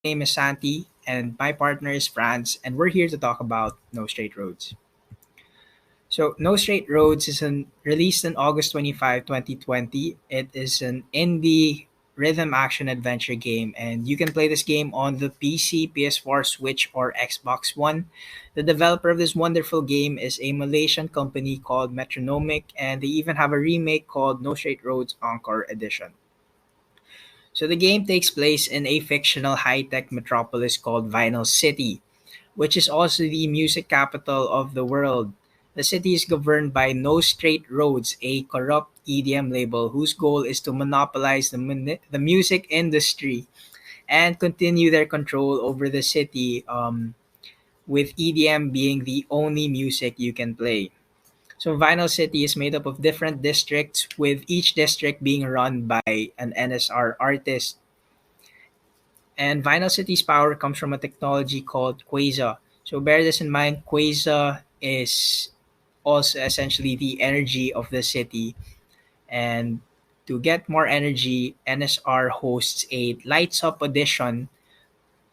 name is Santi, and my partner is Franz, and we're here to talk about No Straight Roads. So, No Straight Roads is released on August 25, 2020. It is an indie rhythm action adventure game, and you can play this game on the PC, PS4, Switch, or Xbox One. The developer of this wonderful game is a Malaysian company called Metronomic, and they even have a remake called No Straight Roads Encore Edition. So the game takes place in a fictional high-tech metropolis called Vinyl City, which is also the music capital of the world. The city is governed by No Straight Roads, a corrupt EDM label whose goal is to monopolize the music industry and continue their control over the city, with EDM being the only music you can play. So Vinyl City is made up of different districts, with each district being run by an NSR artist. And Vinyl City's power comes from a technology called Quasar. So bear this in mind, Quasar is also essentially the energy of the city. And to get more energy, NSR hosts a Lights Up audition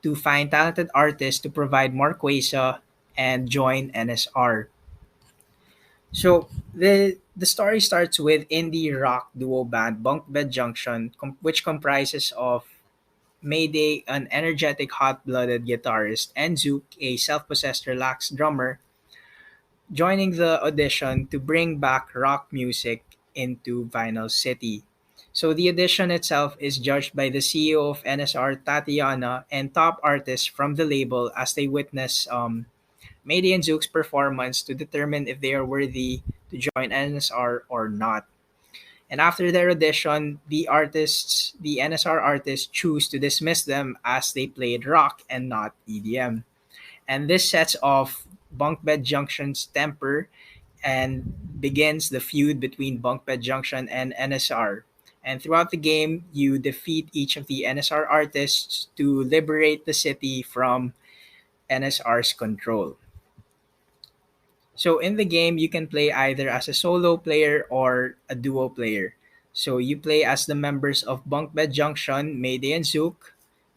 to find talented artists to provide more Quasar and join NSR. So the story starts with indie rock duo band Bunk Bed Junction, which comprises of Mayday, an energetic, hot-blooded guitarist, and Zook, a self-possessed, relaxed drummer, joining the audition to bring back rock music into Vinyl City. So the audition itself is judged by the CEO of NSR, Tatiana, and top artists from the label as they witness Mayday and Zook's performance to determine if they are worthy to join NSR or not. And after their audition, the NSR artists, choose to dismiss them as they played rock and not EDM. And this sets off Bunkbed Junction's temper and begins the feud between Bunkbed Junction and NSR. And throughout the game, you defeat each of the NSR artists to liberate the city from NSR's control. So in the game, you can play either as a solo player or a duo player. So you play as the members of Bunkbed Junction, Mayday and Zook,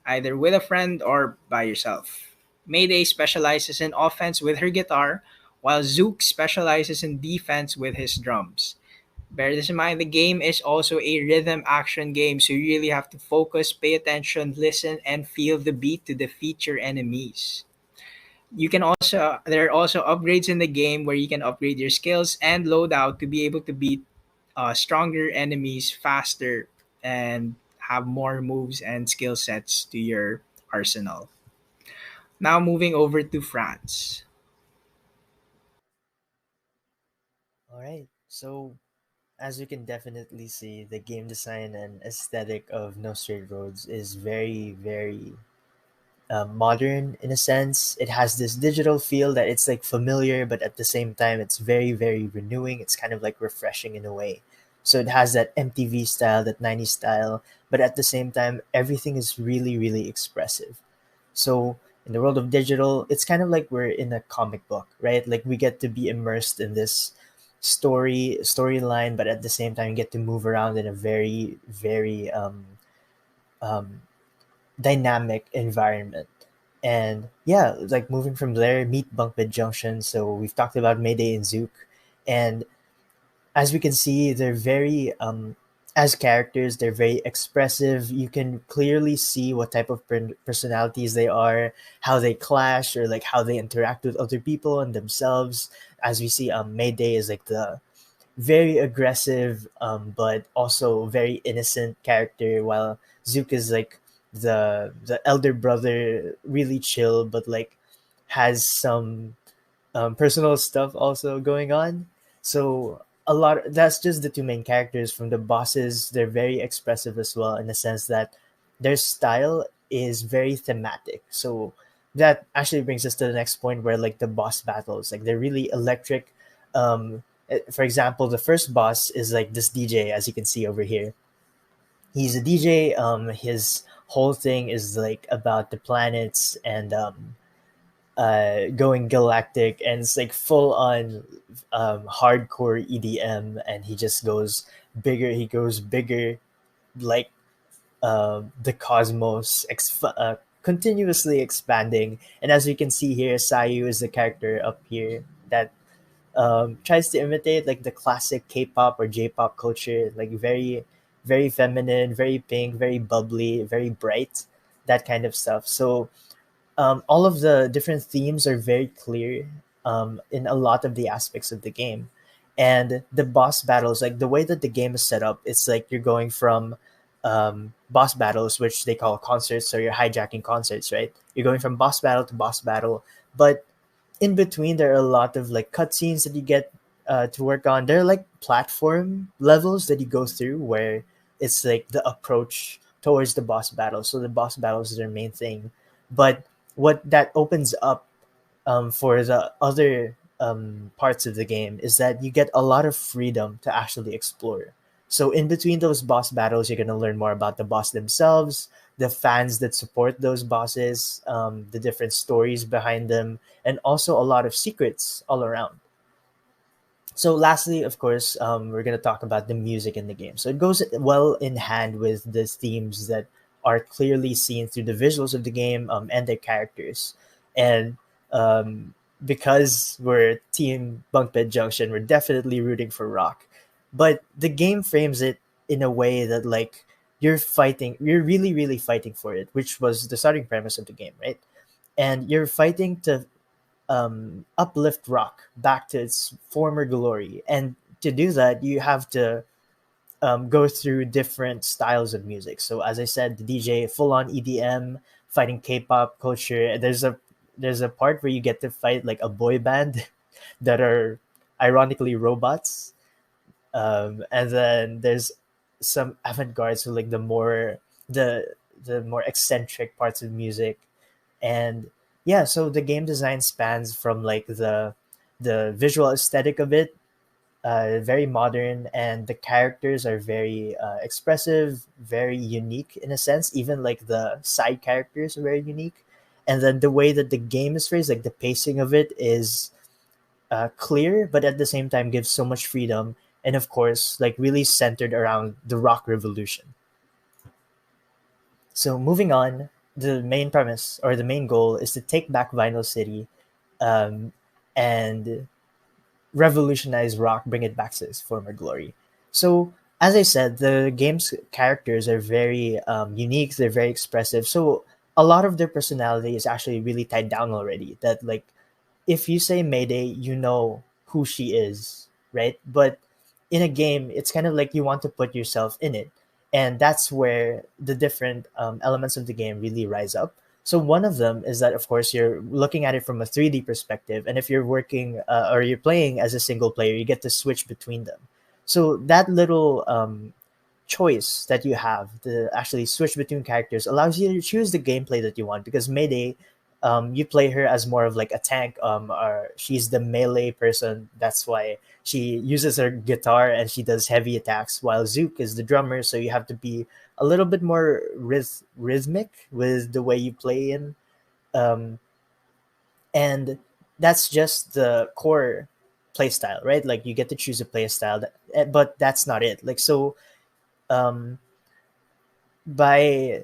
either with a friend or by yourself. Mayday specializes in offense with her guitar, while Zook specializes in defense with his drums. Bear this in mind, the game is also a rhythm action game, so you really have to focus, pay attention, listen, and feel the beat to defeat your enemies. You can also There are also upgrades in the game where you can upgrade your skills and loadout to be able to beat stronger enemies faster and have more moves and skill sets to your arsenal. Now moving over to France. All right. So, as you can definitely see, the game design and aesthetic of No Straight Roads is very, very modern in a sense. It has this digital feel that it's like familiar, but at the same time, it's very, very renewing. It's kind of like refreshing in a way. So it has that MTV style, that 90s style, but at the same time, everything is really, really expressive. So in the world of digital, it's kind of like we're in a comic book, right? Like we get to be immersed in this storyline, but at the same time, get to move around in a very, very um, dynamic environment. And yeah, like moving from there, meet Bunkbed Junction. So we've talked about Mayday and Zook, and as we can see, they're very as characters, they're very expressive. You can clearly see what type of personalities they are, how they clash, or like how they interact with other people and themselves. As we see, Mayday is like the very aggressive, but also very innocent character, while Zook is like the elder brother, really chill, but like has some personal stuff also going on. So a lot that's just the two main characters. From the bosses, they're very expressive as well, in the sense that their style is very thematic. So that actually brings us to the next point, where like the boss battles, like they're really electric. For example, the first boss is like this DJ, as you can see over here. He's a DJ. His whole thing is like about the planets and going galactic, and it's like full on hardcore EDM, and he just goes bigger. He goes bigger, like the cosmos continuously expanding. And as you can see here, Sayu is the character up here that tries to imitate like the classic K-pop or J-pop culture, like very, very feminine, very pink, very bubbly, very bright, that kind of stuff. So all of the different themes are very clear in a lot of the aspects of the game. And the boss battles, like the way that the game is set up, it's like you're going from boss battles, which they call concerts, so you're hijacking concerts, right? You're going from boss battle to boss battle, but in between there are a lot of like cutscenes that you get to work on. There are like platform levels that you go through where it's like the approach towards the boss battle. So the boss battles is their main thing, but what that opens up for the other parts of the game is that you get a lot of freedom to actually explore. So in between those boss battles, you're going to learn more about the boss themselves, the fans that support those bosses, the different stories behind them, and also a lot of secrets all around. So lastly, of course, we're going to talk about the music in the game. So it goes well in hand with the themes that are clearly seen through the visuals of the game and their characters. And um, because we're Team Bunkbed Junction, we're definitely rooting for Rock. But the game frames it in a way that like you're really, really fighting for it, which was the starting premise of the game, right? And you're fighting to uplift rock back to its former glory. And to do that, you have to go through different styles of music. So as I said, the DJ full on EDM, fighting K-pop culture. There's a part where you get to fight like a boy band that are ironically robots. And then there's some avant-garde, so like the the more eccentric parts of music. And yeah, so the game design spans from like the visual aesthetic of it, very modern, and the characters are very expressive, very unique in a sense. Even like the side characters are very unique. And then the way that the game is phrased, like the pacing of it is clear, but at the same time gives so much freedom. And of course, like really centered around the rock revolution. So moving on, the main premise or the main goal is to take back Vinyl City um, and revolutionize rock, bring it back to its former glory. So, as I said, the game's characters are very unique. They're very expressive. So, a lot of their personality is actually really tied down already. That like if you say Mayday, you know who she is, right? But in a game, it's kind of like you want to put yourself in it. And that's where the different elements of the game really rise up. So one of them is that, of course, you're looking at it from a 3D perspective. And if you're working or you're playing as a single player, you get to switch between them. So that little choice that you have to actually switch between characters allows you to choose the gameplay that you want, because Mayday, you play her as more of like a tank, or she's the melee person. That's why she uses her guitar and she does heavy attacks, while Zook is the drummer, so you have to be a little bit more rhythmic with the way you play in. Um, and that's just the core play style, right? Like you get to choose a play style, but that's not it. Like so, um, by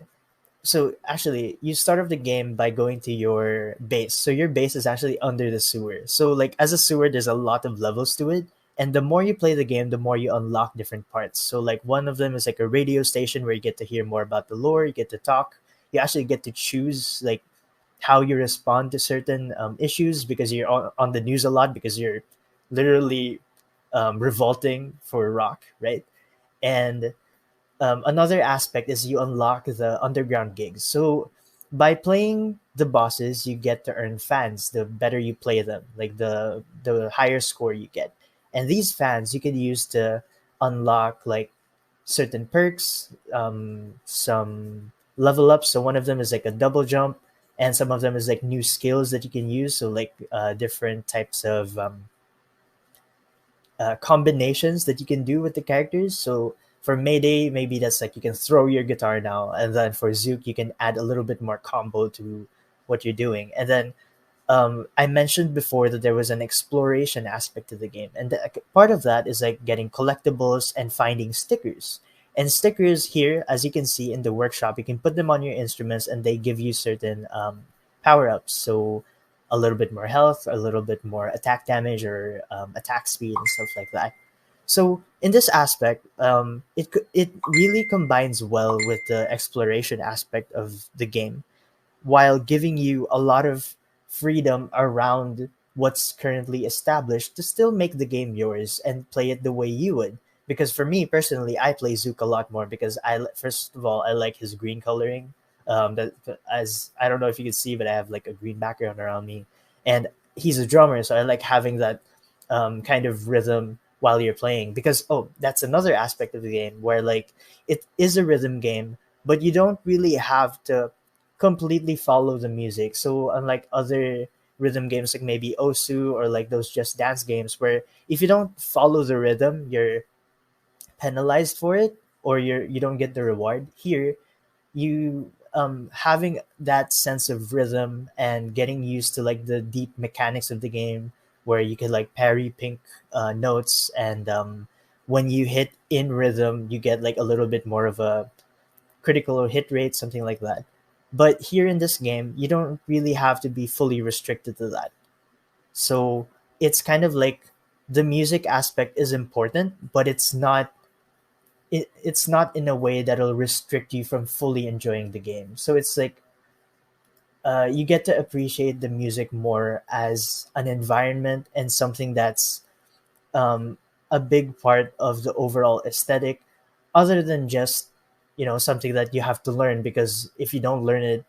so actually you start off the game by going to your base. So your base is actually under the sewer. So like as a sewer, there's a lot of levels to it. And the more you play the game, the more you unlock different parts. So like one of them is like a radio station where you get to hear more about the lore, you get to talk. You actually get to choose like how you respond to certain issues, because you're on the news a lot, because you're literally revolting for rock, right? And another aspect is you unlock the underground gigs. So by playing the bosses, you get to earn fans. The better you play them, like the higher score you get, and these fans you can use to unlock like certain perks, some level ups. So one of them is like a double jump, and some of them is like new skills that you can use. So like different types of combinations that you can do with the characters. So for Mayday, maybe that's like you can throw your guitar now, and then for Zook, you can add a little bit more combo to what you're doing. And then I mentioned before that there was an exploration aspect to the game, and part of that is like getting collectibles and finding stickers. And stickers here, as you can see in the workshop, you can put them on your instruments and they give you certain power ups. So a little bit more health, a little bit more attack damage, or attack speed and stuff like that. So in this aspect, it really combines well with the exploration aspect of the game, while giving you a lot of freedom around what's currently established to still make the game yours and play it the way you would. Because for me personally, I play Zook a lot more because first of all, I like his green coloring. That, as I don't know if you can see, but I have like a green background around me, and he's a drummer, so I like having that kind of rhythm while you're playing. Because oh, that's another aspect of the game where like it is a rhythm game, but you don't really have to completely follow the music. So unlike other rhythm games like maybe Osu or like those Just Dance games where if you don't follow the rhythm, you're penalized for it or you don't get the reward. Here, you having that sense of rhythm and getting used to like the deep mechanics of the game where you can like parry pink notes and when you hit in rhythm you get like a little bit more of a critical hit rate, something like that. But here in this game, you don't really have to be fully restricted to that. So it's kind of like the music aspect is important, but it's not in a way that'll restrict you from fully enjoying the game. So it's like you get to appreciate the music more as an environment and something that's um, a big part of the overall aesthetic, other than just something that you have to learn because if you don't learn it,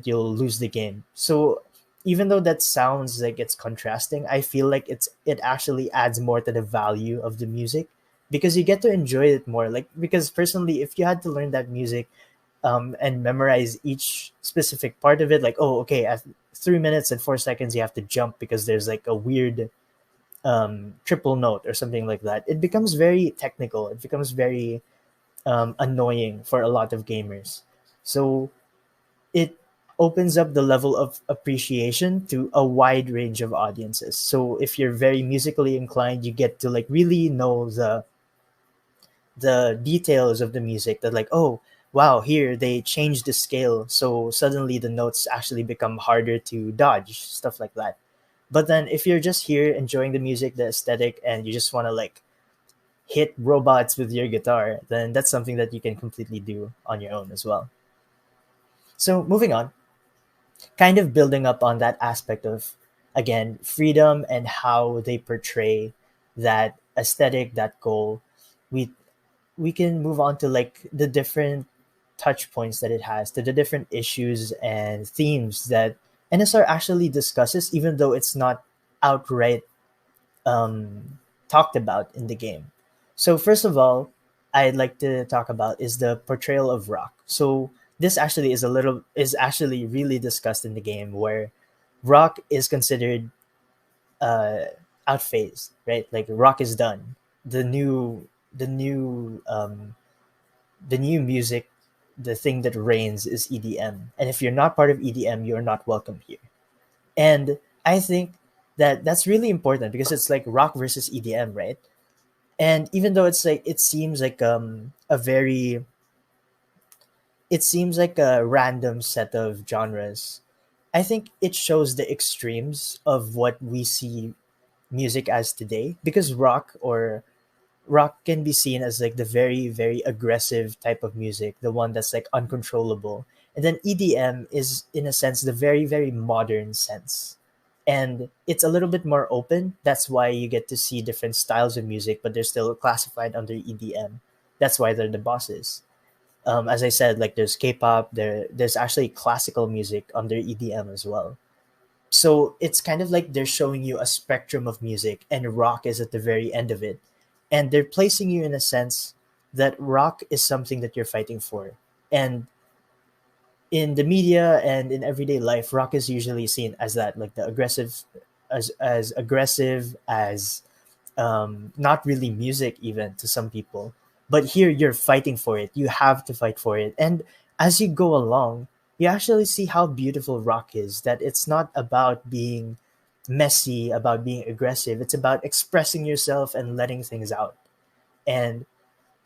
you'll lose the game. So even though that sounds like it's contrasting, I feel like it actually adds more to the value of the music because you get to enjoy it more. Like because personally, if you had to learn that music and memorize each specific part of it, like oh okay, at 3 minutes and 4 seconds you have to jump because there's like a weird triple note or something like that. It becomes very technical. It becomes very annoying for a lot of gamers. So it opens up the level of appreciation to a wide range of audiences. So if you're very musically inclined, you get to like really know the details of the music that like, oh, wow, here they changed the scale. So suddenly the notes actually become harder to dodge, stuff like that. But then if you're just here enjoying the music, the aesthetic, and you just want to like hit robots with your guitar, then that's something that you can completely do on your own as well. So moving on, kind of building up on that aspect of again freedom and how they portray that aesthetic, that goal, we we can move on to like the different touch points that it has, to the different issues and themes that NSR actually discusses, even though it's not outright talked about in the game. So first of all, I'd like to talk about is the portrayal of rock. So this actually is actually really discussed in the game where rock is considered uh, outphased, right? Like rock is done. The new the new the new music, the thing that reigns is EDM. And if you're not part of EDM, you're not welcome here. And I think that that's really important because it's like rock versus EDM, right? And even though it's like it seems like a random set of genres, I think it shows the extremes of what we see music as today because rock can be seen as like the very very aggressive type of music, the one that's like uncontrollable. And then EDM is in a sense the very very modern sense, and it's a little bit more open. That's why you get to see different styles of music, but they're still classified under EDM. That's why they're the bosses. As I said, like there's K-pop, there's actually classical music under EDM as well. So it's kind of like they're showing you a spectrum of music, and rock is at the very end of it. And they're placing you in a sense that rock is something that you're fighting for. And in the media and in everyday life, rock is usually seen as that, like the aggressive, as aggressive as not really music even to some people. But here you're fighting for it. You have to fight for it. And as you go along, you actually see how beautiful rock is. That it's not about being messy, about being aggressive. It's about expressing yourself and letting things out. And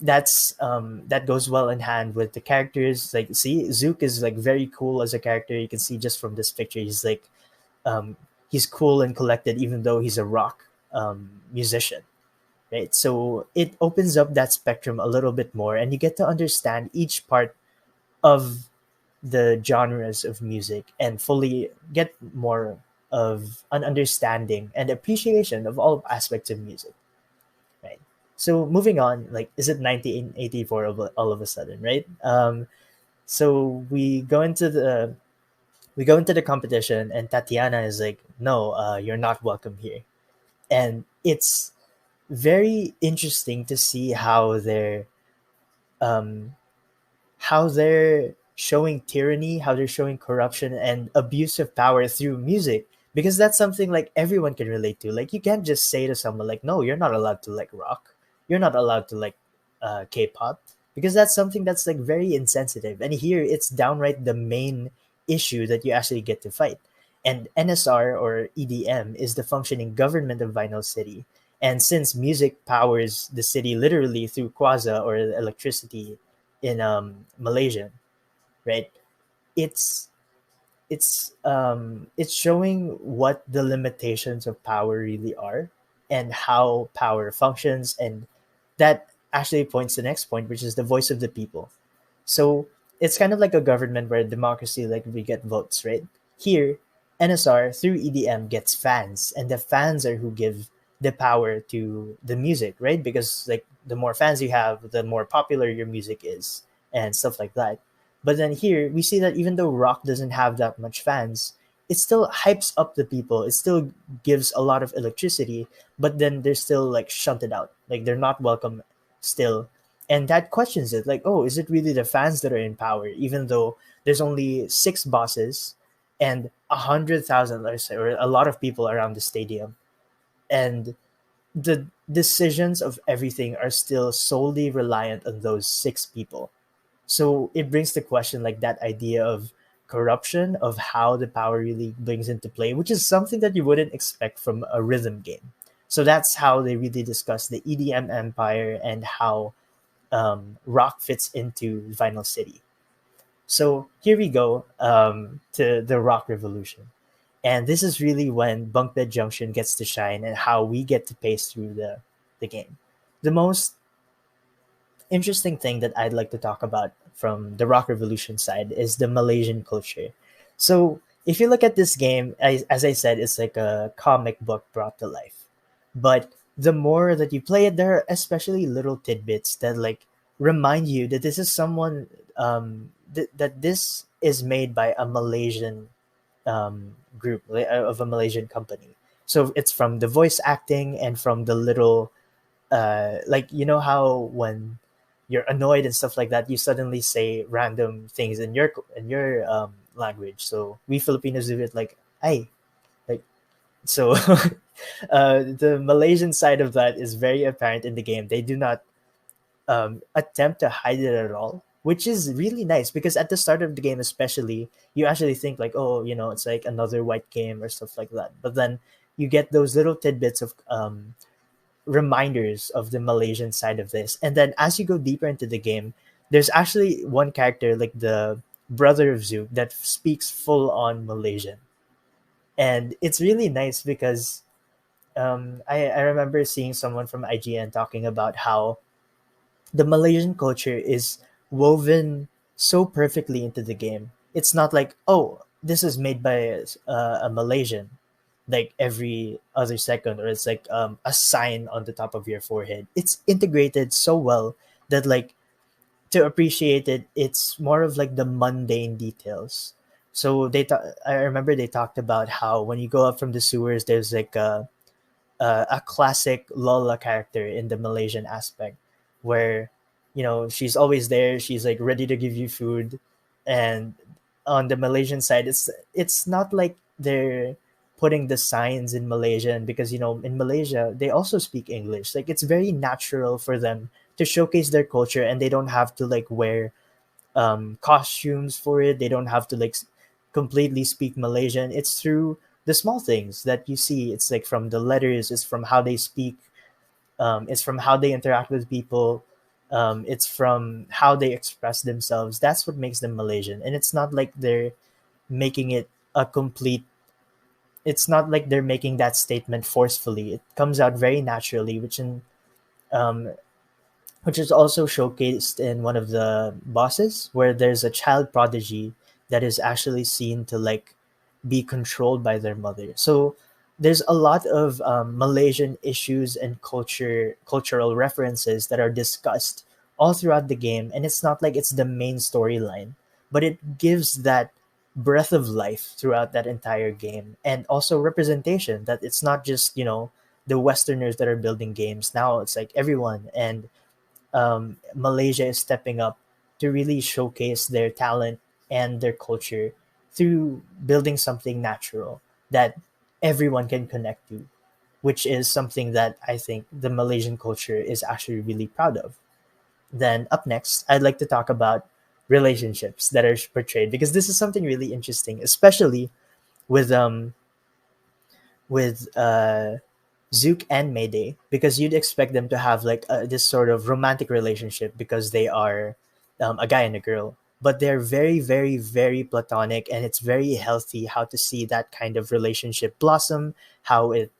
that goes well in hand with the characters. Like, see, Zook is like very cool as a character. You can see just from this picture, um, he's cool and collected, even though he's a rock musician, right? So it opens up that spectrum a little bit more, and you get to understand each part of the genres of music and fully get more of an understanding and appreciation of all aspects of music, right? So moving on, like, is it 1984 all of a sudden, right? So we go into the competition, and Tatiana is like, no, you're not welcome here. And it's very interesting to see um, how they're showing tyranny, how they're showing corruption and abuse of power through music. Because that's something like everyone can relate to. Like, you can't just say to someone like, no, you're not allowed to like rock. You're not allowed to like K-pop, because that's something that's like very insensitive. And here it's downright the main issue that you actually get to fight. And NSR, or EDM, is the functioning government of Vinyl City. And since music powers the city literally through quasar, or electricity in Malaysian, right? It's it's showing what the limitations of power really are, and how power functions, and that actually points to the next point, which is the voice of the people. So it's kind of like a government where democracy, like we get votes, right? Here, NSR through EDM gets fans, and the fans are who give the power to the music, right? Because like the more fans you have, the more popular your music is, and stuff like that. But then here we see that even though rock doesn't have that much fans, it still hypes up the people. It still gives a lot of electricity, but then they're still like shunted out. Like, they're not welcome still, and that questions it, like, oh, is it really the fans that are in power, even though there's only six bosses and 100,000, or a lot of people around the stadium, and the decisions of everything are still solely reliant on those six people. So it brings the question, like, that idea of corruption, of how the power really brings into play, which is something that you wouldn't expect from a rhythm game. So that's how they really discuss the EDM empire, and how rock fits into Vinyl City. So here we go, to the rock revolution. And this is really when Bunkbed Junction gets to shine, and how we get to pace through the game. The most interesting thing that I'd like to talk about from the rock revolution side is the Malaysian culture. So if you look at this game, as I said, it's like a comic book brought to life. But the more that you play it, there are especially little tidbits that like remind you that this is someone, that this is made by a Malaysian group, of a Malaysian company. So it's from the voice acting, and from the little, like, you know how when you're annoyed and stuff like that, you suddenly say random things in your language. So we Filipinos do it like "ay," like, so. The Malaysian side of that is very apparent in the game. They do not attempt to hide it at all, which is really nice, because at the start of the game, especially, you actually think like, oh, it's like another white game or stuff like that. But then you get those little tidbits of reminders of the Malaysian side of this. And then as you go deeper into the game, there's actually one character, like the brother of Zook, that speaks full on Malaysian. And it's really nice because I remember seeing someone from IGN talking about how the Malaysian culture is woven so perfectly into the game. It's not like, oh, this is made by a Malaysian, like every other second, or it's like a sign on the top of your forehead. It's integrated so well that, like, to appreciate it, it's more of like the mundane details. So I remember they talked about how when you go up from the sewers, there's like a classic Lola character in the Malaysian aspect, where she's always there. She's like ready to give you food, and on the Malaysian side, it's not like they're putting the signs in Malaysian, because in Malaysia they also speak English. Like, it's very natural for them to showcase their culture, and they don't have to like wear costumes for it. They don't have to like completely speak Malaysian. It's through the small things that you see. It's like from the letters, it's from how they speak, it's from how they interact with people. It's from how they express themselves. That's what makes them Malaysian, and it's not like they're making it a complete. It's not like they're making that statement forcefully. It comes out very naturally, um, which is also showcased in one of the bosses, where there's a child prodigy that is actually seen to like be controlled by their mother. So there's a lot of Malaysian issues and cultural references that are discussed all throughout the game, and it's not like it's the main storyline, but it gives that breath of life throughout that entire game, and also representation that it's not just the Westerners that are building games. Now it's like everyone, and Malaysia is stepping up to really showcase their talent and their culture through building something natural that everyone can connect to, which is something that I think the Malaysian culture is actually really proud of. Then up next, I'd like to talk about relationships that are portrayed, because this is something really interesting, especially with with Zook and Mayday, because you'd expect them to have like this sort of romantic relationship because they are a guy and a girl, but they're very, very, very platonic, and it's very healthy how to see that kind of relationship blossom, how it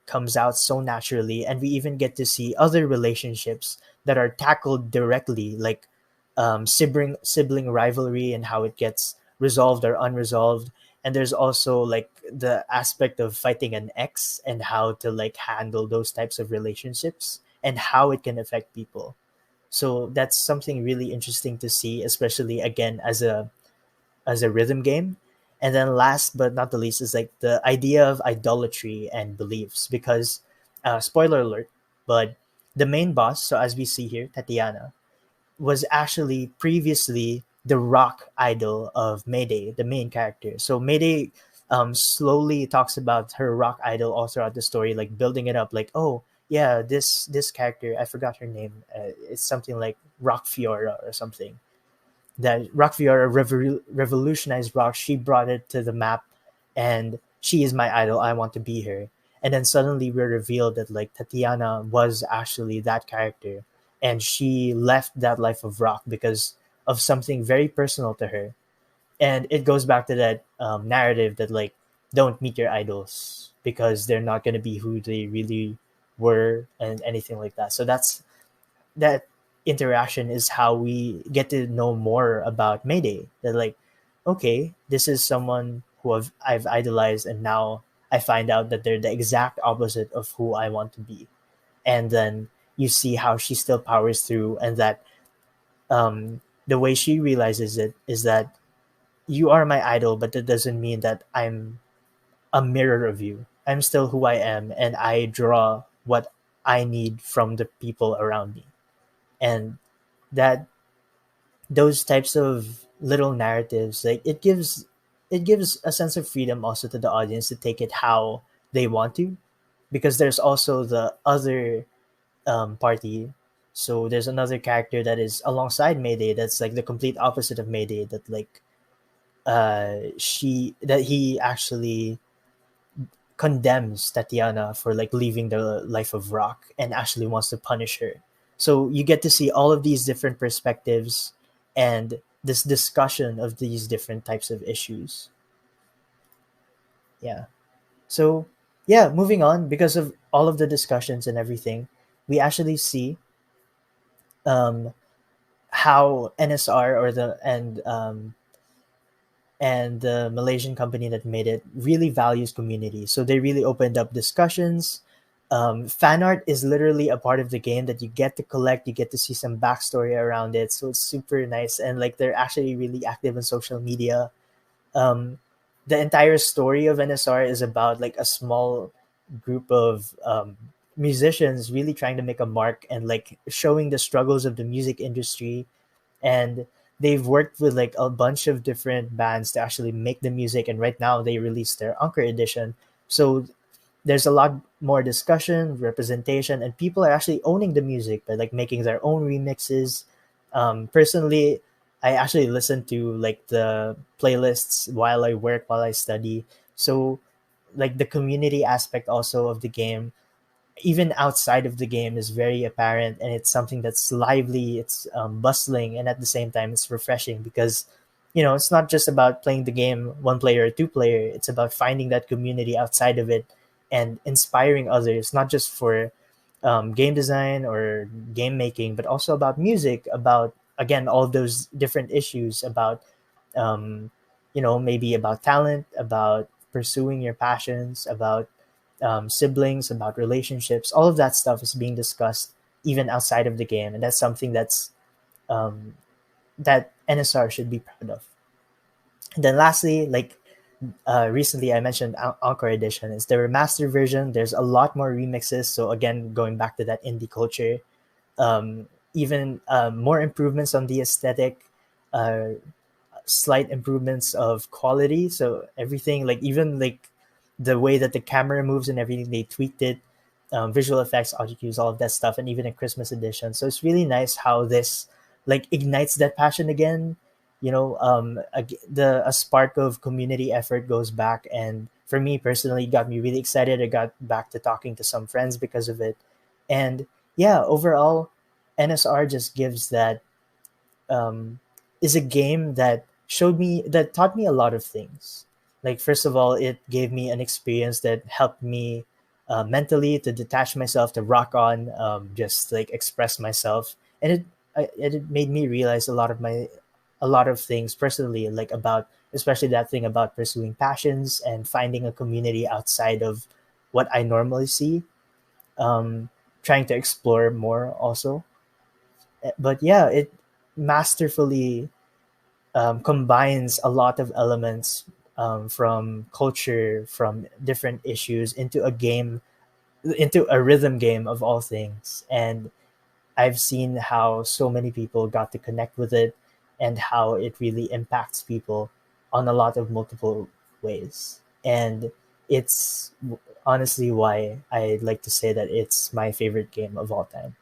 comes out so naturally, and we even get to see other relationships that are tackled directly, like sibling rivalry and how it gets resolved or unresolved. And there's also like the aspect of fighting an ex and how to like handle those types of relationships and how it can affect people. So that's something really interesting to see, especially again as a rhythm game. And then last but not the least is like the idea of idolatry and beliefs, because spoiler alert, but the main boss, so as we see here, Tatiana, was actually previously the rock idol of Mayday, the main character. So Mayday slowly talks about her rock idol all throughout the story, like building it up, like, oh yeah, this character, I forgot her name. It's something like Rock Fiora or something. That Rock Fiora revolutionized rock. She brought it to the map, and she is my idol. I want to be her. And then suddenly we're revealed that like Tatiana was actually that character, and she left that life of rock because of something very personal to her. And it goes back to that narrative that like don't meet your idols because they're not going to be who they really were and anything like that. So that interaction is how we get to know more about Mayday. That like, okay, this is someone who I've idolized, and now I find out that they're the exact opposite of who I want to be. And then you see how she still powers through, and that the way she realizes it is that you are my idol, but that doesn't mean that I'm a mirror of you. I'm still who I am, and I draw what I need from the people around me. And that those types of little narratives, like it gives a sense of freedom also to the audience to take it how they want to, because there's also the other party. So there's another character that is alongside Mayday that's like the complete opposite of Mayday, that like she that he actually condemns Tatiana for like leaving the life of rock and actually wants to punish her. So you get to see all of these different perspectives and this discussion of these different types of issues. Yeah. So yeah, moving on, because of all of the discussions and everything, we actually see um, how NSR or the and the Malaysian company that made it really values community. So they really opened up discussions. Fan art is literally a part of the game that you get to collect. You get to see some backstory around it, so it's super nice. And like they're actually really active on social media. Um, the entire story of NSR is about like a small group of musicians really trying to make a mark and like showing the struggles of the music industry. And they've worked with like a bunch of different bands to actually make the music, and right now they released their Anchor edition. So there's a lot more discussion, representation, and people are actually owning the music by like making their own remixes. Personally, I actually listen to like the playlists while I work, while I study. So like the community aspect also of the game even outside of the game is very apparent, and it's something that's lively, it's bustling, and at the same time it's refreshing because it's not just about playing the game one player or two player. It's about finding that community outside of it and inspiring others, not just for game design or game making, but also about music, about again all those different issues about um, maybe about talent, about pursuing your passions, about siblings, about relationships. All of that stuff is being discussed even outside of the game, and that's something um, that NSR should be proud of. And then lastly, like recently I mentioned Encore Edition. It's the remastered version. There's a lot more remixes. So again, going back to that indie culture, even more improvements on the aesthetic, uh, slight improvements of quality. So everything, like even like the way that the camera moves and everything, they tweaked it. Visual effects, audio cues, all of that stuff, and even a Christmas edition. So it's really nice how this like ignites that passion again. A spark of community effort goes back, and for me personally, it got me really excited. I got back to talking to some friends because of it, and yeah, overall, NSR just gives that um, is a game that taught me a lot of things. Like first of all, it gave me an experience that helped me mentally to detach myself, to rock on, just like express myself, and it made me realize a lot of things personally, like about especially that thing about pursuing passions and finding a community outside of what I normally see. Um, Trying to explore more also, but yeah, it masterfully combines a lot of elements from culture, from different issues into a game, into a rhythm game of all things. And I've seen how so many people got to connect with it and how it really impacts people on a lot of multiple ways. And it's honestly why I like to say that it's my favorite game of all time.